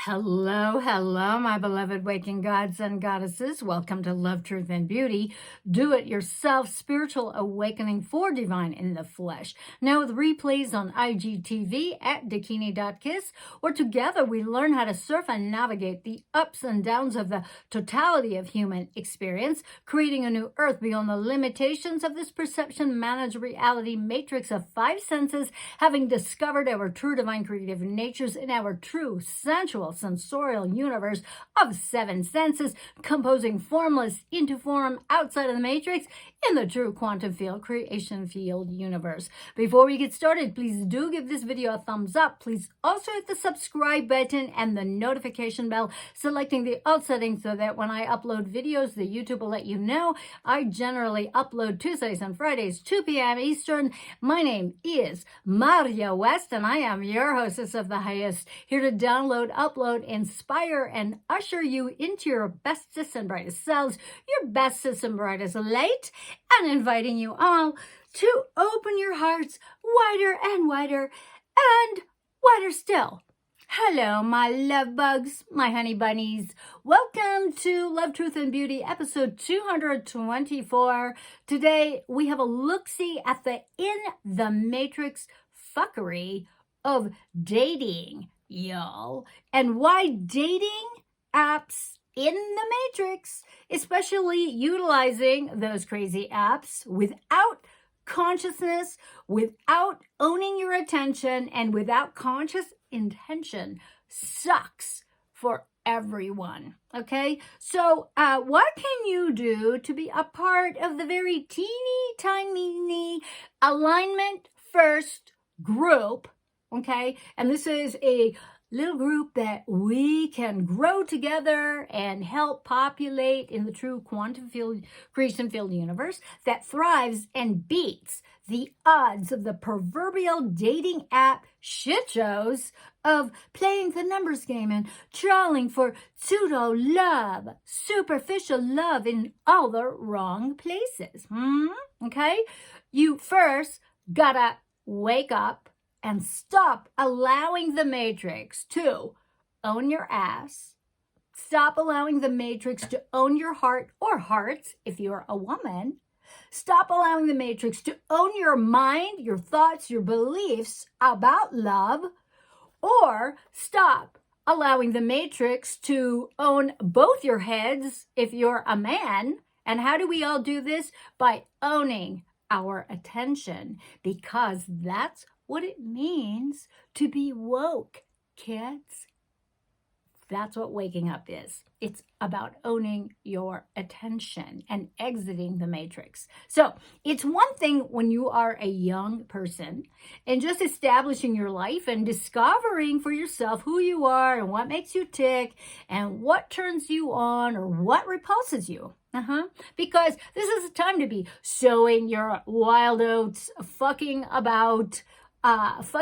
Hello, hello, my beloved waking gods and goddesses. Welcome to Love, Truth, and Beauty. Do it yourself, spiritual awakening for divine in the flesh. Now with replays on IGTV at Dakini.kiss, where together we learn how to surf and navigate the ups and downs of the totality of human experience, creating a new earth beyond the limitations of this perception-managed reality matrix of five senses, having discovered our true divine creative natures in our true sensual sensorial universe of seven senses, composing formless into form outside of the matrix in the true quantum field creation field universe. Before we get started, please do give this video a thumbs up. Please also hit the subscribe button and the notification bell, selecting the alt setting so that when I upload videos, the YouTube will let you know. I generally upload Tuesdays and Fridays, 2 p.m. Eastern. My name is Maria West, and I am your hostess of the highest, here to download, upload, inspire, and usher you into your bestest and brightest selves, your bestest and brightest light, and inviting you all to open your hearts wider and wider and wider still. Hello, my love bugs, my honey bunnies. Welcome to Love, Truth, and Beauty, episode 224. Today, we have a look-see at the in the matrix fuckery of dating, y'all, and why dating apps in the matrix, especially utilizing those crazy apps without consciousness, without owning your attention, and without conscious intention, sucks for everyone. Okay, so what can you do to be a part of the very teeny tiny alignment first group? Okay, and this is a little group that we can grow together and help populate in the true quantum field, creation field universe that thrives and beats the odds of the proverbial dating app shitshows of playing the numbers game and trawling for pseudo-love, superficial love in all the wrong places. Okay, you first gotta wake up and stop allowing the matrix to own your ass. Stop allowing the matrix to own your heart or hearts if you're a woman. Stop allowing the matrix to own your mind, your thoughts, your beliefs about love. Or stop allowing the matrix to own both your heads if you're a man. And how do we all do this? By owning our attention, because that's what it means to be woke, kids. That's what waking up is. It's about owning your attention and exiting the matrix. So it's one thing when you are a young person and just establishing your life and discovering for yourself who you are and what makes you tick and what turns you on or what repulses you. Because this is a time to be sowing your wild oats, fucking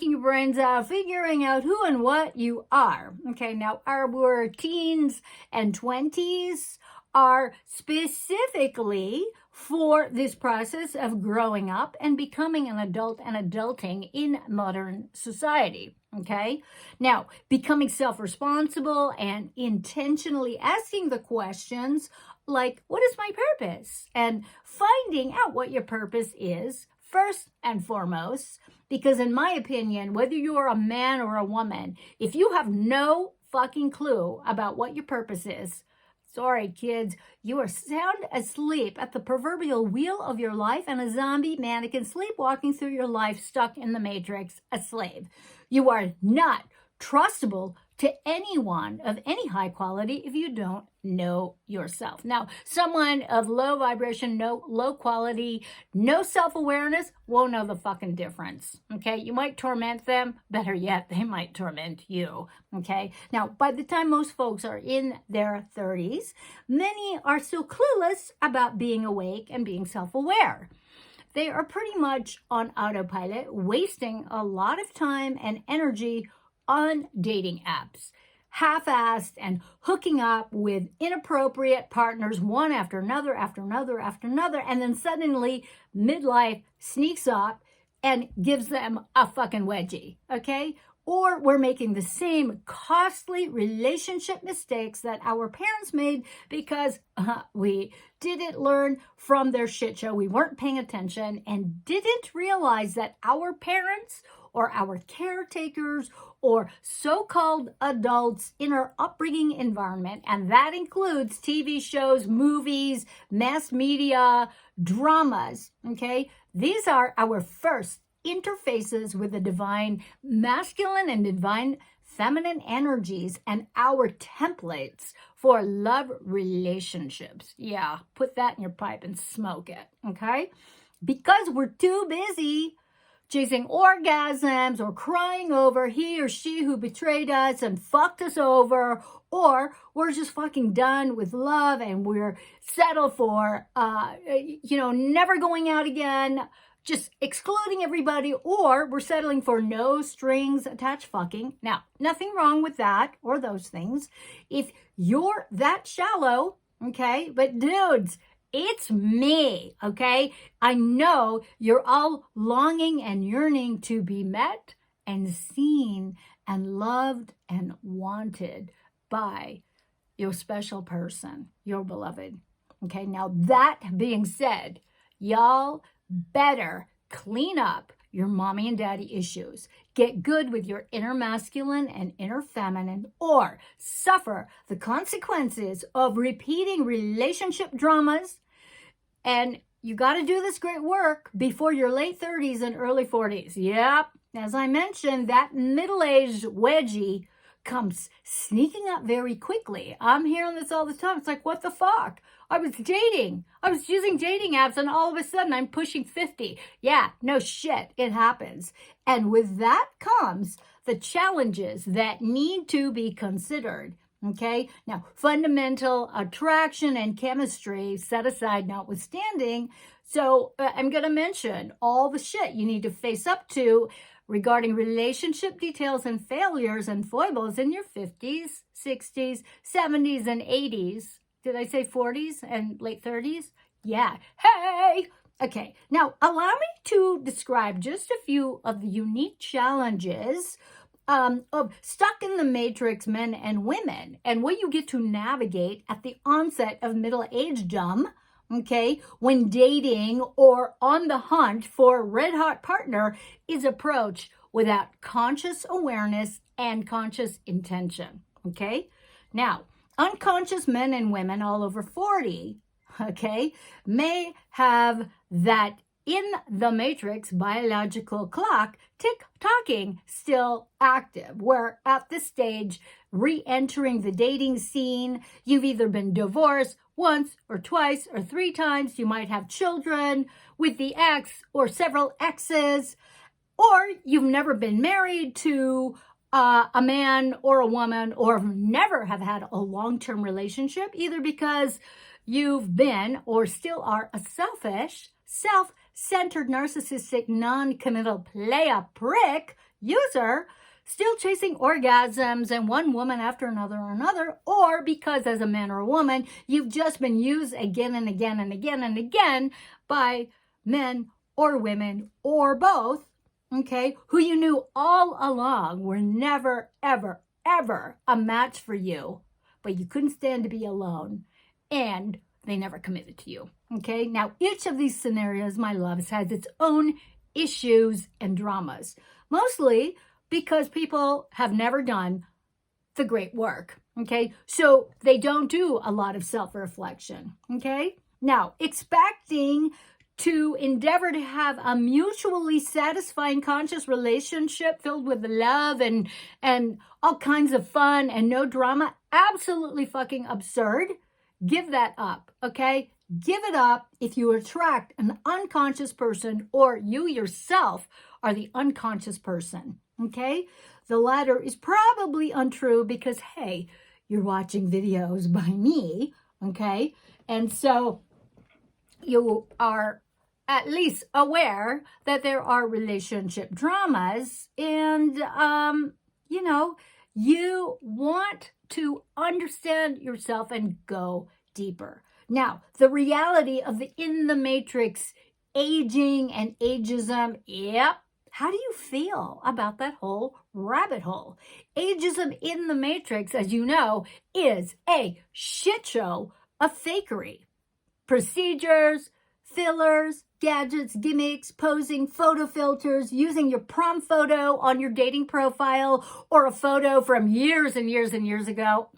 your brains out, figuring out who and what you are. Okay, now our teens and 20s are specifically for this process of growing up and becoming an adult and adulting in modern society. Okay, now becoming self-responsible and intentionally asking the questions like, what is my purpose? And finding out what your purpose is first and foremost, because in my opinion, whether you're a man or a woman, if you have no fucking clue about what your purpose is, sorry kids, you are sound asleep at the proverbial wheel of your life and a zombie mannequin sleepwalking through your life stuck in the matrix, a slave. You are not trustable to anyone of any high quality if you don't know yourself. Now, someone of low vibration, low quality, no self-awareness won't know the fucking difference. Okay, you might torment them. Better yet, they might torment you. Okay, now by the time most folks are in their 30s, many are still clueless about being awake and being self-aware. They are pretty much on autopilot, wasting a lot of time and energy on dating apps, half-assed and hooking up with inappropriate partners, one after another, and then suddenly midlife sneaks up and gives them a fucking wedgie, okay? or we're making the same costly relationship mistakes that our parents made because we didn't learn from their shit show. We weren't paying attention and didn't realize that our parents or our caretakers or so-called adults in our upbringing environment, and that includes TV shows, movies, mass media, dramas, okay? These are our first interfaces with the divine masculine and divine feminine energies and our templates for love relationships. Yeah, put that in your pipe and smoke it, okay? Because we're too busy chasing orgasms or crying over he or she who betrayed us and fucked us over, or we're just fucking done with love and we're settled for, never going out again, just excluding everybody, or we're settling for no strings attached fucking. Now, nothing wrong with that or those things if you're that shallow, okay? But dudes, it's me, okay? I know you're all longing and yearning to be met and seen and loved and wanted by your special person, your beloved. Okay, now that being said, y'all better clean up your mommy and daddy issues. Get good with your inner masculine and inner feminine, or suffer the consequences of repeating relationship dramas. And you got to do this great work before your late 30s and early 40s. Yep, as I mentioned, that middle-aged wedgie comes sneaking up very quickly. I'm hearing this all the time. It's like, what the fuck? I was using dating apps, and all of a sudden I'm pushing 50. Yeah, no shit, it happens. And with that comes the challenges that need to be considered. Okay, now fundamental attraction and chemistry set aside notwithstanding. So I'm going to mention all the shit you need to face up to regarding relationship details and failures and foibles in your 50s, 60s, 70s, and 80s. Did I say 40s and late 30s? Yeah. Hey! Okay, now allow me to describe just a few of the unique challenges of stuck in the matrix men and women, and what you get to navigate at the onset of middle-agedom, okay, when dating or on the hunt for a red-hot partner is approached without conscious awareness and conscious intention, okay? Now, unconscious men and women all over 40, okay, may have that in the matrix biological clock tick-tocking still active, where at this stage, re-entering the dating scene, you've either been divorced once or twice or 3 times, you might have children with the ex or several exes, or you've never been married to a man or a woman, or never have had a long-term relationship, either because you've been or still are a selfish, self-centered, narcissistic, non-committal playa prick user, still chasing orgasms and one woman after another, or because as a man or a woman, you've just been used again and again and again and again by men or women or both, okay, who you knew all along were never, ever, ever a match for you, but you couldn't stand to be alone, and they never committed to you, okay? Now, each of these scenarios, my loves, has its own issues and dramas, mostly because people have never done the great work, okay? So they don't do a lot of self-reflection, okay? Now, expecting to endeavor to have a mutually satisfying conscious relationship filled with love and all kinds of fun and no drama, absolutely fucking absurd. Give that up, okay? Give it up if you attract an unconscious person or you yourself are the unconscious person, okay? The latter is probably untrue because, hey, you're watching videos by me, okay? And so you are at least aware that there are relationship dramas and, you want to understand yourself and go deeper. Now, the reality of the in the matrix aging and ageism, yep, How do you feel about that whole rabbit hole? Ageism in the Matrix, as you know, is a shit show of fakery. Procedures, fillers, gadgets, gimmicks, posing, photo filters, using your prom photo on your dating profile or a photo from years and years and years ago.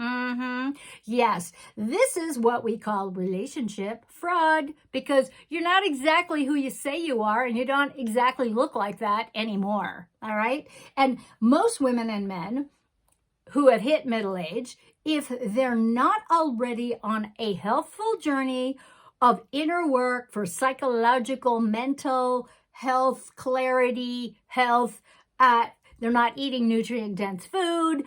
Yes, this is what we call relationship fraud, because you're not exactly who you say you are and you don't exactly look like that anymore. All right. And most women and men who have hit middle age, if they're not already on a healthful journey of inner work for psychological, mental health, clarity, health, they're not eating nutrient-dense food,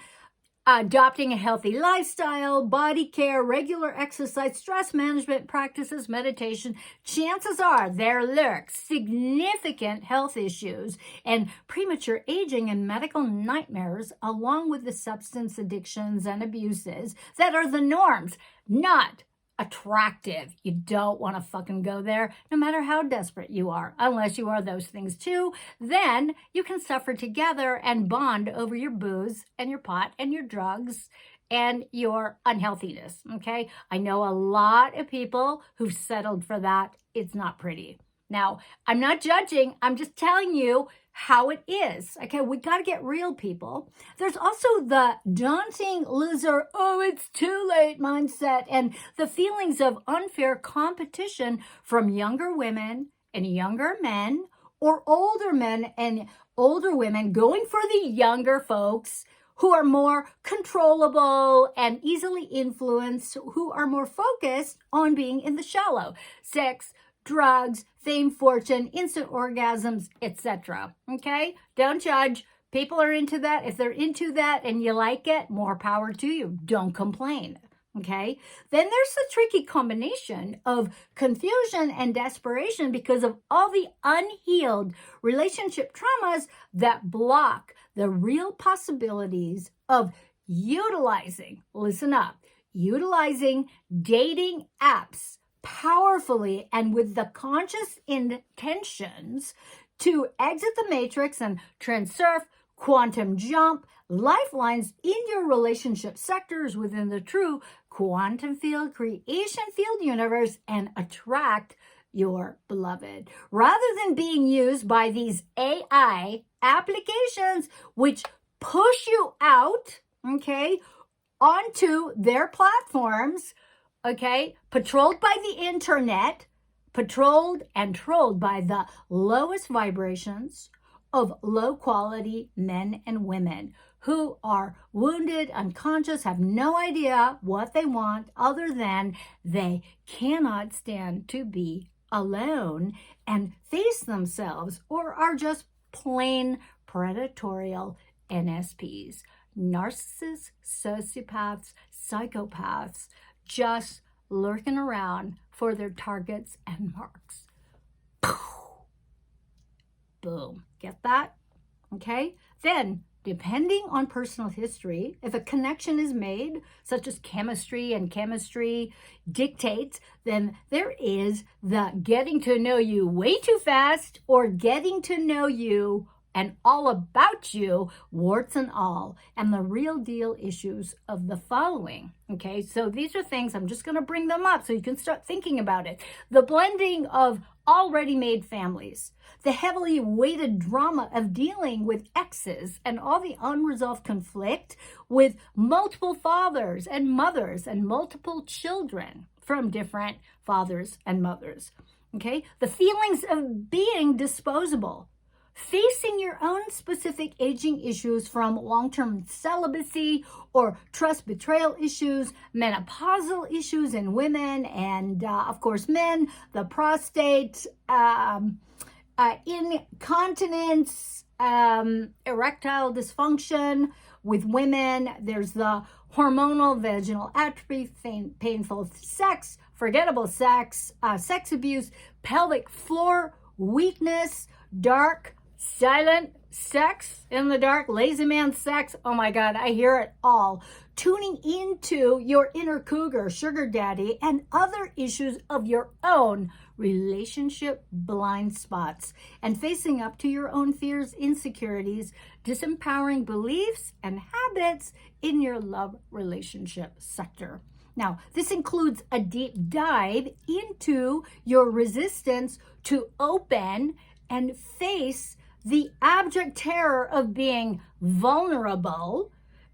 adopting a healthy lifestyle, body care, regular exercise, stress management practices, meditation, chances are there lurks significant health issues and premature aging and medical nightmares, along with the substance addictions and abuses that are the norms, not attractive. You don't want to fucking go there, no matter how desperate you are, unless you are those things too. Then you can suffer together and bond over your booze and your pot and your drugs and your unhealthiness. Okay. I know a lot of people who've settled for that. It's not pretty. Now, I'm not judging. I'm just telling you how it is. Okay, we got to get real, people. There's also the daunting loser, oh, it's too late mindset, and the feelings of unfair competition from younger women and younger men, or older men and older women going for the younger folks who are more controllable and easily influenced, who are more focused on being in the shallow. Sex, drugs, fame, fortune, instant orgasms, etc. Okay? Don't judge. People are into that. If they're into that and you like it, more power to you. Don't complain. Okay? Then there's the tricky combination of confusion and desperation because of all the unhealed relationship traumas that block the real possibilities of utilizing, listen up, utilizing dating apps powerfully and with the conscious intentions to exit the matrix and transurf, quantum jump, lifelines in your relationship sectors within the true quantum field, creation field universe, and attract your beloved, rather than being used by these AI applications which push you out, okay, onto their platforms, okay, patrolled by the internet, patrolled and trolled by the lowest vibrations of low quality men and women who are wounded, unconscious, have no idea what they want other than they cannot stand to be alone and face themselves, or are just plain predatorial NSPs, narcissists, sociopaths, psychopaths, just lurking around for their targets and marks. Boom. Get that? Okay. Then, depending on personal history, if a connection is made, such as chemistry, and chemistry dictates, then there is the getting to know you way too fast, or getting to know you and all about you, warts and all, and the real deal issues of the following. Okay, so these are things, I'm just going to bring them up so you can start thinking about it. The blending of already made families, the heavily weighted drama of dealing with exes and all the unresolved conflict with multiple fathers and mothers and multiple children from different fathers and mothers. Okay, the feelings of being disposable, facing your own specific aging issues from long-term celibacy or trust betrayal issues, menopausal issues in women and, of course, men, the prostate, incontinence, erectile dysfunction with women. There's the hormonal vaginal atrophy, painful sex, forgettable sex, sex abuse, pelvic floor weakness, dark, silent sex in the dark, lazy man sex. Oh my God, I hear it all. tuning into your inner cougar, sugar daddy, and other issues of your own relationship blind spots, and facing up to your own fears, insecurities, disempowering beliefs, and habits in your love relationship sector. Now, this includes a deep dive into your resistance to open and face the abject terror of being vulnerable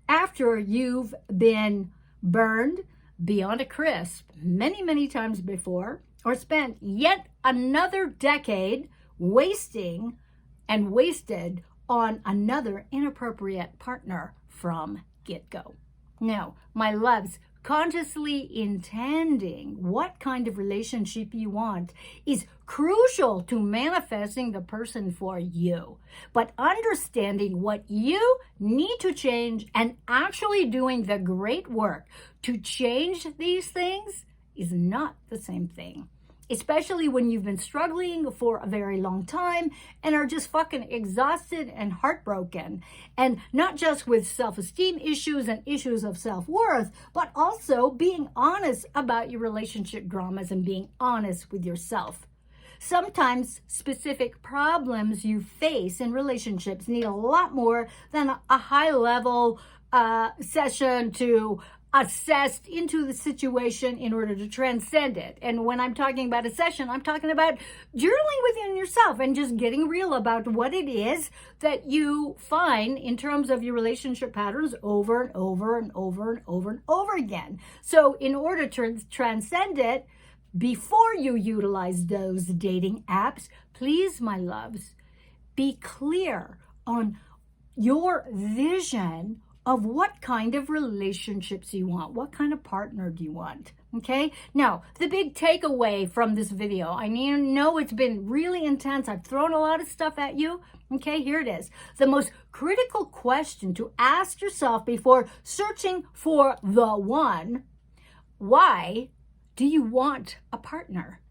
after you've been burned beyond a crisp many, many times before, or spent yet another decade wasted on another inappropriate partner from get-go. Now, my loves, consciously intending what kind of relationship you want is crucial to manifesting the person for you. But understanding what you need to change and actually doing the great work to change these things is not the same thing. Especially when you've been struggling for a very long time and are just fucking exhausted and heartbroken. And not just with self-esteem issues and issues of self-worth, but also being honest about your relationship dramas and being honest with yourself. Sometimes specific problems you face in relationships need a lot more than a high-level session to assess into the situation in order to transcend it. And when I'm talking about a session, I'm talking about journaling within yourself and just getting real about what it is that you find in terms of your relationship patterns over and over and over and over and over again. So in order to transcend it, before you utilize those dating apps, please, my loves, be clear on your vision of what kind of relationships you want. What kind of partner do you want? Okay? Now, the big takeaway from this video, I know it's been really intense. I've thrown a lot of stuff at you. Okay, here it is. The most critical question to ask yourself before searching for the one: why do you want a partner?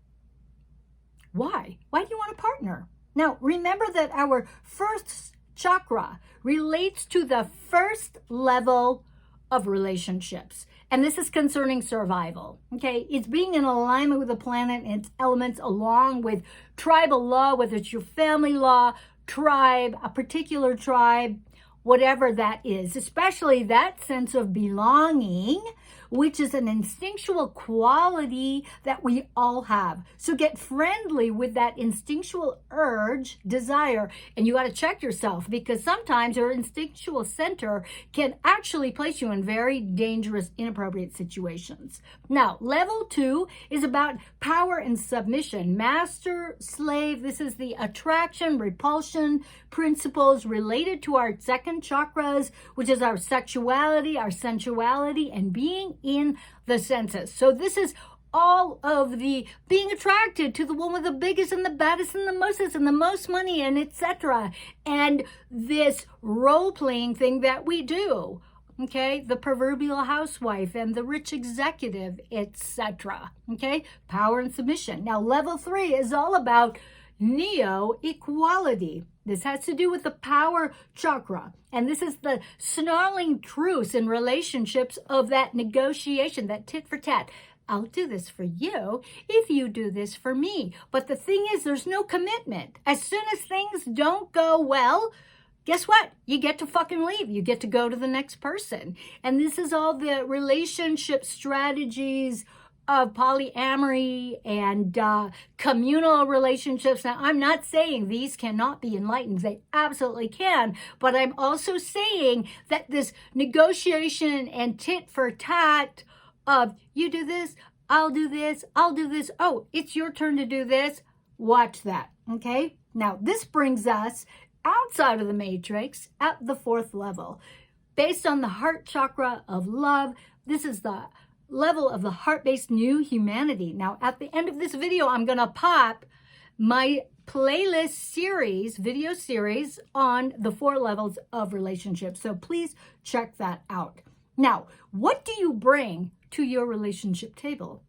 Why? Why do you want a partner? Now, remember that our first chakra relates to the first level of relationships. And this is concerning survival. Okay, it's being in alignment with the planet and its elements, along with tribal law, whether it's your family law, tribe, a particular tribe, whatever that is, especially that sense of belonging, which is an instinctual quality that we all have. So get friendly with that instinctual urge, desire, and you got to check yourself, because sometimes your instinctual center can actually place you in very dangerous, inappropriate situations. Now, level 2 is about power and submission. Master, slave, this is the attraction, repulsion principles related to our second chakras, which is our sexuality, our sensuality, and being in the senses. So this is all of the being attracted to the one with the biggest and the baddest and the mostest and the most money and etc. And this role-playing thing that we do. Okay, the proverbial housewife and the rich executive, etc. Okay, power and submission. Now, level 3 is all about neo-equality. This has to do with the power chakra. And this is the snarling truce in relationships of that negotiation, that tit for tat. I'll do this for you if you do this for me. But the thing is, there's no commitment. As soon as things don't go well, guess what? You get to fucking leave. You get to go to the next person. And this is all the relationship strategies of polyamory and communal relationships. Now, I'm not saying these cannot be enlightened. They absolutely can. But I'm also saying that this negotiation and tit for tat of you do this, I'll do this, I'll do this. Oh, it's your turn to do this. Watch that. Okay? Now, this brings us outside of the matrix at the 4th level. Based on the heart chakra of love, this is the level of the heart-based new humanity. Now, at the end of this video, I'm going to pop my playlist series, video series on the 4 levels of relationships. So please check that out. Now, what do you bring to your relationship table?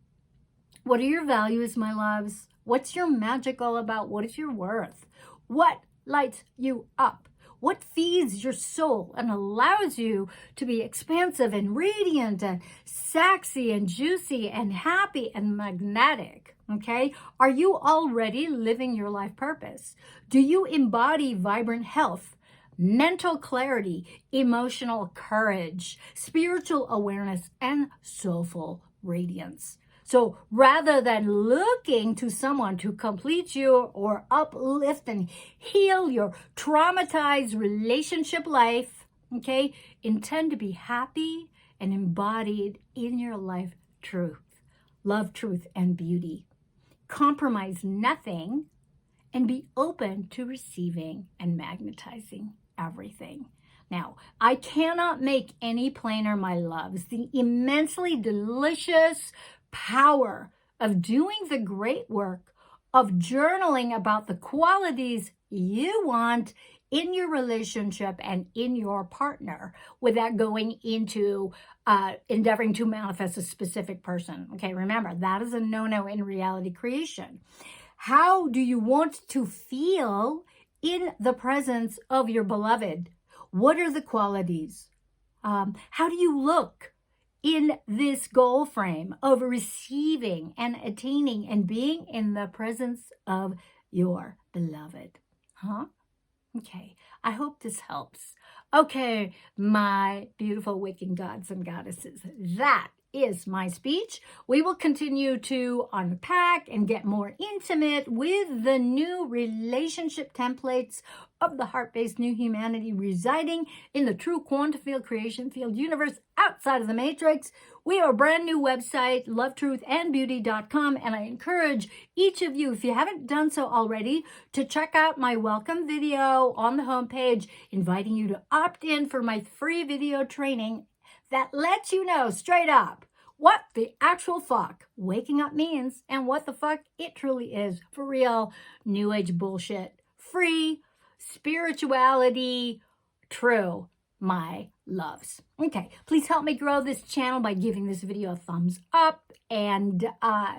What are your values, my loves? What's your magic all about? What is your worth? What lights you up? What feeds your soul and allows you to be expansive and radiant and sexy and juicy and happy and magnetic? Okay? Are you already living your life purpose? Do you embody vibrant health, mental clarity, emotional courage, spiritual awareness, and soulful radiance? So rather than looking to someone to complete you or uplift and heal your traumatized relationship life, okay, intend to be happy and embodied in your life truth. Love, truth, and beauty. Compromise nothing and be open to receiving and magnetizing everything. Now, I cannot make any plainer, my loves, the immensely delicious power of doing the great work of journaling about the qualities you want in your relationship and in your partner without going into endeavoring to manifest a specific person. Okay, remember, that is a no-no in reality creation. How do you want to feel in the presence of your beloved? What are the qualities? How do you look in this goal frame of receiving and attaining and being in the presence of your beloved? Huh? Okay, I hope this helps. Okay, my beautiful waking gods and goddesses, that is my speech. We will continue to unpack and get more intimate with the new relationship templates of the heart-based new humanity residing in the true quantum field creation field universe outside of the matrix. We have a brand new website, LoveTruth&Beauty.com, and I encourage each of you, if you haven't done so already, to check out my welcome video on the homepage, inviting you to opt in for my free video training that lets you know straight up what the actual fuck waking up means and what the fuck it truly is for real new age bullshit. Free spirituality, true, my loves. Okay, please help me grow this channel by giving this video a thumbs up and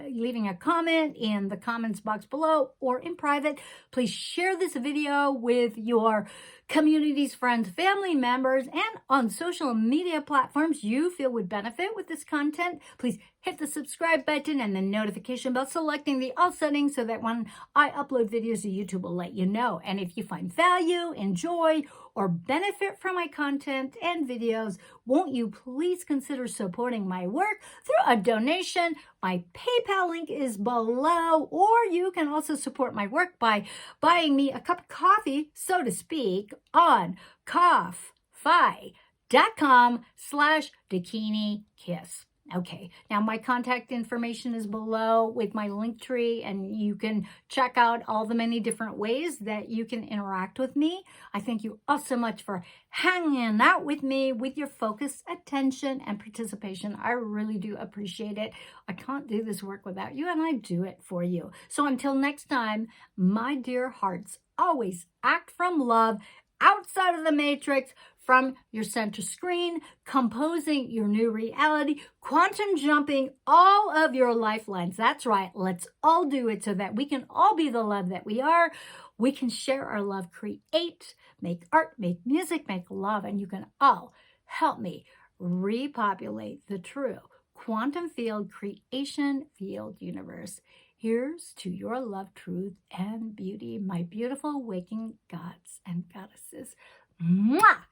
leaving a comment in the comments box below or in private. Please share this video with your communities, friends, family members, and on social media platforms you feel would benefit with this content. Please hit the subscribe button and the notification bell, selecting the all settings so that when I upload videos, YouTube will let you know. And if you find value, enjoy, or benefit from my content and videos, won't you please consider supporting my work through a donation? My PayPal link is below, or you can also support my work by buying me a cup of coffee, so to speak, on ko-fi.com/DakiniKiss. Okay, now my contact information is below with my link tree, and you can check out all the many different ways that you can interact with me. I thank you all so much for hanging out with me with your focused attention and participation. I really do appreciate it. I can't do this work without you, and I do it for you. So until next time, my dear hearts, always act from love, outside of the matrix, from your center screen, composing your new reality, quantum jumping all of your lifelines. That's right. Let's all do it so that we can all be the love that we are. We can share our love, create, make art, make music, make love, and you can all help me repopulate the true quantum field creation field universe. Here's to your love, truth, and beauty, my beautiful waking gods and goddesses. Mwah!